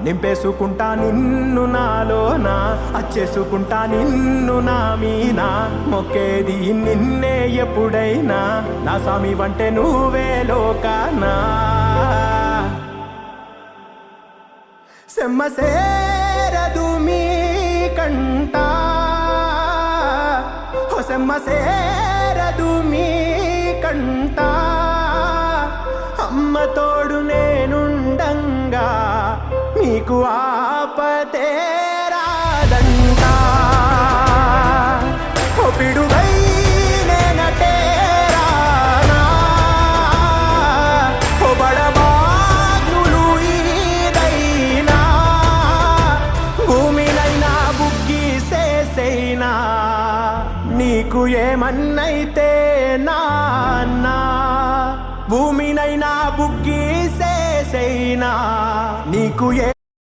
నింపేసుకుంటా నిన్ను నాలోనా, అచ్చేసుకుంటా నిన్ను నా మీనా, మొక్కేది నిన్నే ఎప్పుడైనా, నా స్వామి వంటే నువ్వే లోకానా. సెమ్మసేరదు మీ కంట, సెమ్మసేరదు మీ కంట, అమ్మ తోడు నేనుండంగా మీకు ఆపతే రాదంట. ఓ పిడుగై నేనటేరానా, ఓ బడబాగ్నులు ఈదైనా, భూమినైనా బుగ్గి సేసైనా, నీకు ఏమన్నైతే నాన్నా, భూమినైనా బుగ్గి సేసైనా, నీకు